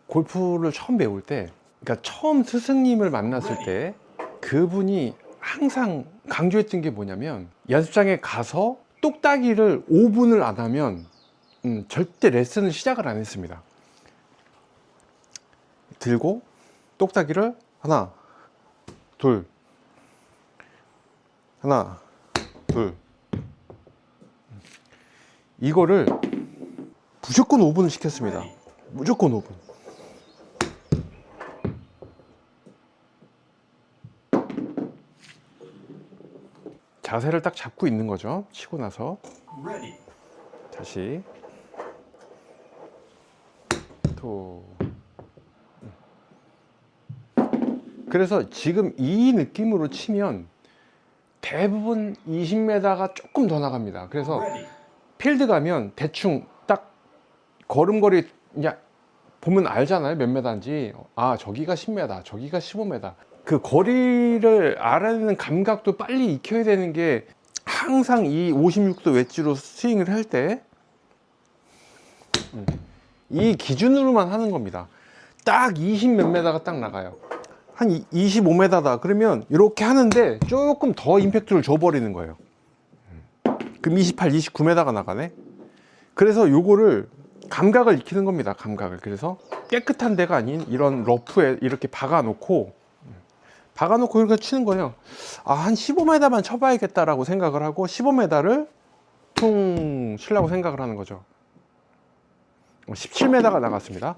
골프를 처음 배울 때, 그러니까 처음 스승님을 만났을 때 그분이 항상 강조했던 게 뭐냐면, 연습장에 가서 똑딱이를 5분을 안 하면 절대 레슨을 시작을 안 했습니다. 들고 똑딱이를 하나, 둘, 하나, 둘, 이거를 무조건 5분을 시켰습니다. 무조건 5분. 자세를 딱 잡고 있는 거죠. 치고 나서 다시 또. 그래서 지금 이 느낌으로 치면 대부분 20m가 조금 더 나갑니다. 그래서 필드 가면 대충 딱 걸음걸이 그냥 보면 알잖아요, 몇 m인지. 아, 저기가 10m, 저기가 15m. 그 거리를 알아내는 감각도 빨리 익혀야 되는 게, 항상 이 56도 웨지로 스윙을 할 때 이 기준으로만 하는 겁니다. 딱 20 몇 m가 딱 나가요. 한 25m다 그러면 이렇게 하는데 조금 더 임팩트를 줘버리는 거예요. 그럼 28, 29m가 나가네. 그래서 요거를 감각을 익히는 겁니다. 감각을. 그래서 깨끗한 데가 아닌 이런 러프에 이렇게 박아놓고 이렇게 치는 거예요. 아, 한 15m만 쳐봐야겠다라고 생각을 하고 15m를 퉁 치려고 생각을 하는 거죠. 17m가 나갔습니다.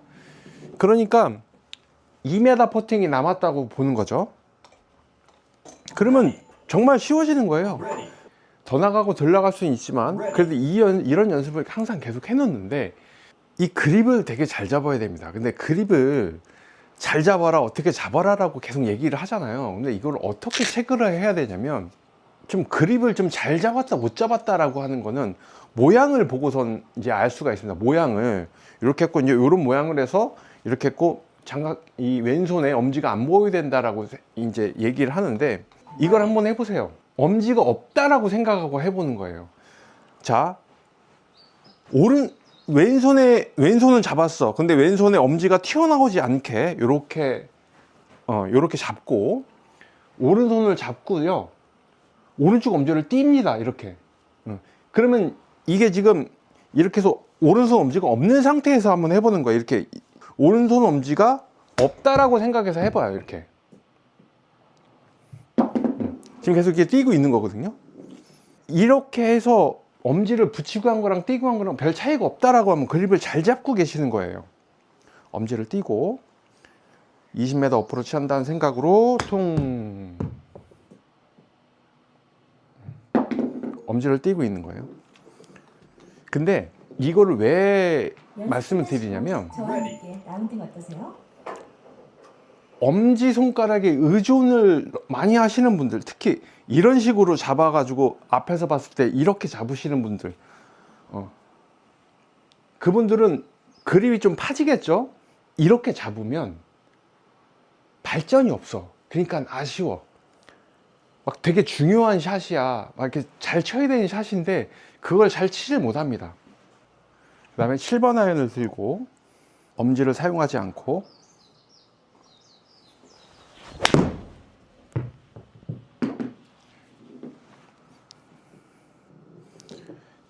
그러니까 2m 퍼팅이 남았다고 보는 거죠. 그러면 정말 쉬워지는 거예요. 더 나가고 덜 나갈 수는 있지만 그래도 이런 연습을 항상 계속 해놓는데, 이 그립을 되게 잘 잡아야 됩니다. 근데 그립을 잘 잡아라, 어떻게 잡아라 라고 계속 얘기를 하잖아요. 근데 이걸 어떻게 체크를 해야 되냐면, 좀 그립을 좀 잘 잡았다 못 잡았다 라고 하는 거는 모양을 보고선 이제 알 수가 있습니다. 모양을 이렇게 했고, 이제 이런 모양을 해서 이렇게 했고, 장갑 이 왼손에 엄지가 안 보여야 된다라고 이제 얘기를 하는데, 이걸 한번 해보세요. 엄지가 없다라고 생각하고 해보는 거예요. 자, 왼손은 잡았어. 근데 왼손에 엄지가 튀어나오지 않게 요렇게 잡고, 오른손을 잡고요, 오른쪽 엄지를 띱니다. 이렇게. 그러면 이게 지금 이렇게 해서 오른손 엄지가 없는 상태에서 한번 해보는 거예요. 이렇게 오른손 엄지가 없다라고 생각해서 해봐요. 이렇게. 지금 계속 이렇게 띄고 있는 거거든요. 이렇게 해서 엄지를 붙이고 한 거랑 띄고 한 거랑 별 차이가 없다라고 하면 그립을 잘 잡고 계시는 거예요. 엄지를 띄고 20m 어프로치 한다는 생각으로 통, 엄지를 띄고 있는 거예요. 근데 이거를 왜 말씀을 드리냐면, 라운딩 어떠세요? 엄지손가락에 의존을 많이 하시는 분들, 특히 이런 식으로 잡아가지고 앞에서 봤을 때 이렇게 잡으시는 분들, 그분들은 그립이 좀 파지겠죠? 이렇게 잡으면 발전이 없어. 그러니까 아쉬워. 막 되게 중요한 샷이야. 막 이렇게 잘 쳐야 되는 샷인데 그걸 잘 치질 못합니다. 그 다음에 7번 아이언을 들고 엄지를 사용하지 않고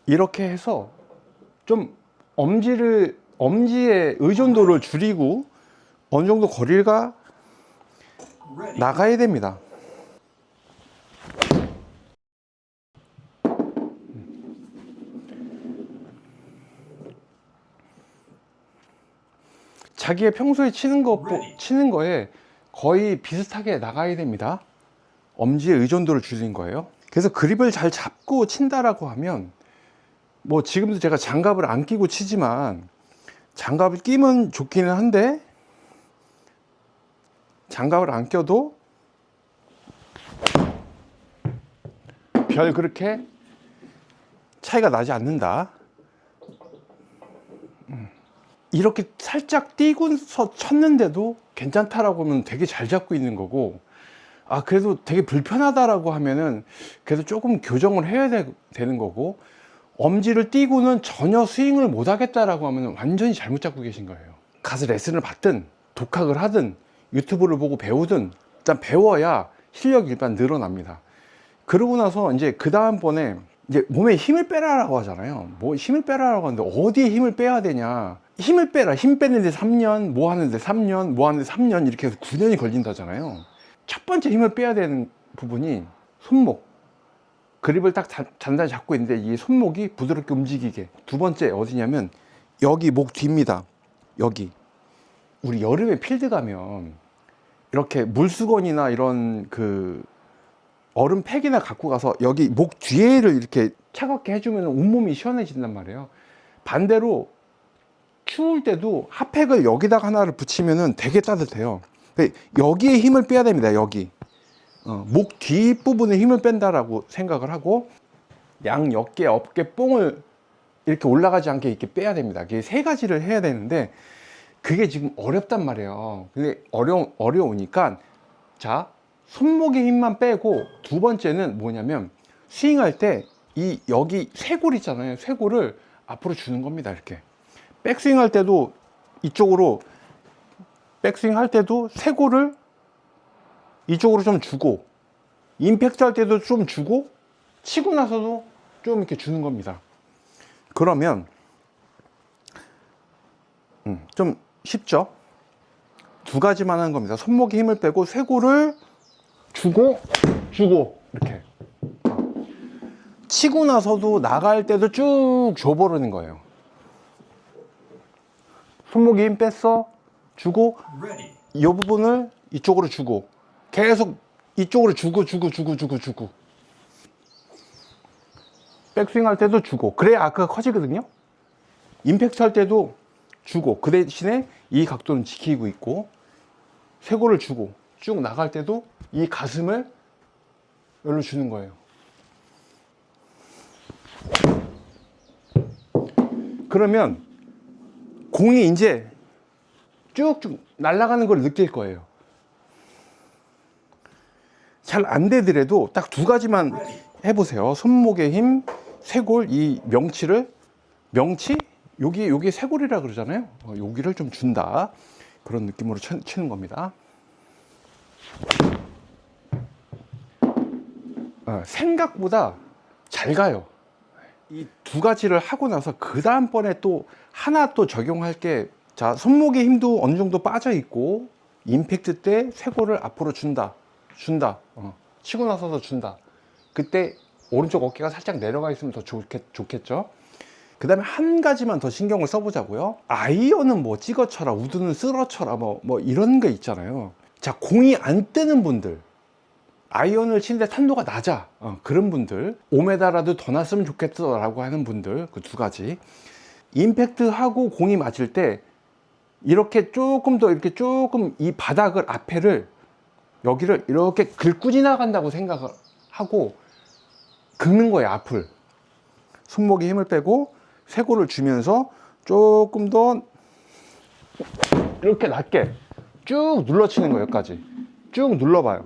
이렇게 해서 좀 엄지의 의존도를 줄이고 어느 정도 거리가 나가야 됩니다. 자기의 평소에 치는 거에 거의 비슷하게 나가야 됩니다. 엄지의 의존도를 줄인 거예요. 그래서 그립을 잘 잡고 친다라고 하면, 뭐 지금도 제가 장갑을 안 끼고 치지만 장갑을 끼면 좋기는 한데, 장갑을 안 껴도 별 그렇게 차이가 나지 않는다. 이렇게 살짝 띄고서 쳤는데도 괜찮다라고 하면 되게 잘 잡고 있는 거고, 아 그래도 되게 불편하다라고 하면은 그래도 조금 교정을 해야 되는 거고, 엄지를 띄고는 전혀 스윙을 못 하겠다라고 하면 완전히 잘못 잡고 계신 거예요. 가서 레슨을 받든 독학을 하든 유튜브를 보고 배우든 일단 배워야 실력이 일단 늘어납니다. 그러고 나서 이제 그 다음번에 이제 몸에 힘을 빼라라고 하잖아요. 뭐 힘을 빼라라고 하는데 어디에 힘을 빼야 되냐? 힘을 빼라. 힘 빼는데 3년, 뭐 하는데 3년, 뭐 하는데 3년 이렇게 해서 9년이 걸린다잖아요. 첫 번째 힘을 빼야 되는 부분이 손목. 그립을 딱 단단히 잡고 있는데 이 손목이 부드럽게 움직이게. 두 번째 어디냐면 여기 목 뒤입니다. 여기. 우리 여름에 필드 가면 이렇게 물수건이나 이런 그 얼음 팩이나 갖고 가서 여기 목 뒤에를 이렇게 차갑게 해주면 온몸이 시원해진단 말이에요. 반대로 추울 때도 핫팩을 여기다가 하나를 붙이면 되게 따뜻해요. 여기에 힘을 빼야 됩니다. 여기 목 뒷부분에 힘을 뺀다라고 생각을 하고 양 어깨 뽕을 이렇게 올라가지 않게 이렇게 빼야 됩니다. 이게 세 가지를 해야 되는데 그게 지금 어렵단 말이에요. 근데 어려우니까 자, 손목의 힘만 빼고 두 번째는 뭐냐면 스윙할 때 이 여기 쇄골 있잖아요. 쇄골을 앞으로 주는 겁니다. 이렇게 백스윙 할 때도 이쪽으로 백스윙 할 때도 쇄골을 이쪽으로 좀 주고 임팩트 할 때도 좀 주고 치고 나서도 좀 이렇게 주는 겁니다. 그러면 좀 쉽죠? 두 가지만 하는 겁니다. 손목에 힘을 빼고 쇄골을 주고 이렇게 치고 나서도 나갈 때도 쭉 줘버리는 거예요. 손목에 힘 뺐어 주고 이 부분을 이쪽으로 주고 계속 이쪽으로 주고 백스윙 할 때도 주고 그래야 아크가 커지거든요. 임팩트 할 때도 주고 그 대신에 이 각도는 지키고 있고 쇄골을 주고 쭉 나갈 때도 이 가슴을 여기로 주는 거예요. 그러면 공이 이제 쭉쭉 날아가는 걸 느낄 거예요. 잘 안 되더라도 딱 두 가지만 해보세요. 손목의 힘, 쇄골, 이 명치? 여기 쇄골이라 그러잖아요. 여기를 좀 준다. 그런 느낌으로 치는 겁니다. 생각보다 잘 가요. 이 두 가지를 하고 나서 그 다음번에 또 하나 또 적용할 게 자, 손목의 힘도 어느 정도 빠져 있고 임팩트 때 쇄골을 앞으로 준다. 치고 나서도 준다. 그때 오른쪽 어깨가 살짝 내려가 있으면 더 좋겠죠. 그 다음에 한 가지만 더 신경을 써보자고요. 아이언은 뭐 찍어쳐라, 우드는 쓸어쳐라, 뭐 이런 게 있잖아요. 자, 공이 안 뜨는 분들, 아이언을 치는데 탄도가 낮아, 그런 분들, 5m라도 더 났으면 좋겠다라고 하는 분들, 그 두 가지. 임팩트하고 공이 맞을 때 이렇게 조금 더 이렇게 조금 이 바닥을 앞에를 여기를 이렇게 긁고 지나간다고 생각을 하고 긁는 거예요. 앞을 손목에 힘을 빼고 쇄골을 주면서 조금 더 이렇게 낮게 쭉 눌러치는 거예요. 여기까지 쭉 눌러봐요.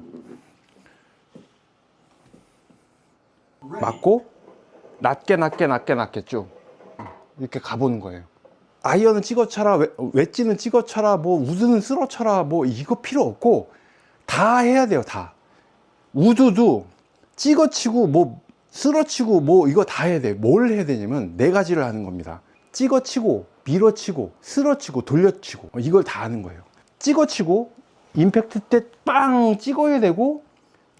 맞고 낮게 쭉 이렇게 가보는 거예요. 아이언은 찍어쳐라, 웨지는 찍어쳐라, 뭐 우드는 쓸어쳐라, 뭐 이거 필요 없고 다 해야 돼요. 다. 우드도 찍어치고 뭐 쓸어치고 뭐 이거 다 해야 돼. 뭘 해야 되냐면 네 가지를 하는 겁니다. 찍어치고 밀어치고 쓸어치고 돌려치고 이걸 다 하는 거예요. 찍어치고 임팩트 때 빵 찍어야 되고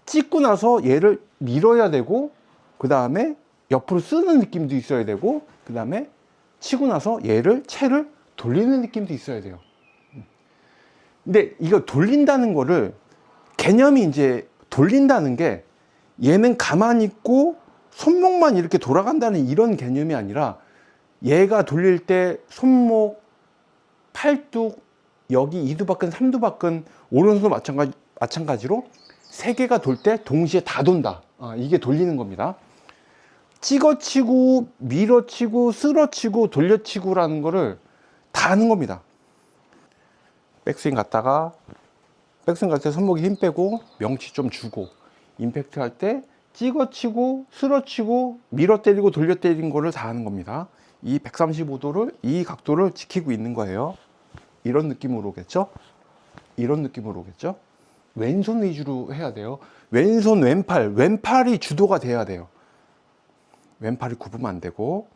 찍고 나서 얘를 밀어야 되고 그 다음에 옆으로 쓰는 느낌도 있어야 되고 그 다음에 치고 나서 채를 돌리는 느낌도 있어야 돼요. 근데 이거 돌린다는 거를 개념이 이제 돌린다는 게 얘는 가만히 있고 손목만 이렇게 돌아간다는 이런 개념이 아니라 얘가 돌릴 때 손목, 팔뚝, 여기 이두박근, 삼두박근, 오른손도 마찬가지로 세 개가 돌 때 동시에 다 돈다. 이게 돌리는 겁니다. 찍어치고, 밀어치고, 쓸어치고, 돌려치고라는 거를 다 하는 겁니다. 백스윙 갔다가 백스윙 갈 때 손목에 힘 빼고 명치 좀 주고 임팩트 할 때 찍어치고 쓸어치고 밀어 때리고 돌려 때리는 거를 다 하는 겁니다. 이 135도를 이 각도를 지키고 있는 거예요. 이런 느낌으로 오겠죠? 이런 느낌으로 오겠죠? 왼손 위주로 해야 돼요. 왼손, 왼팔이 주도가 돼야 돼요. 왼팔이 굽으면 안 되고,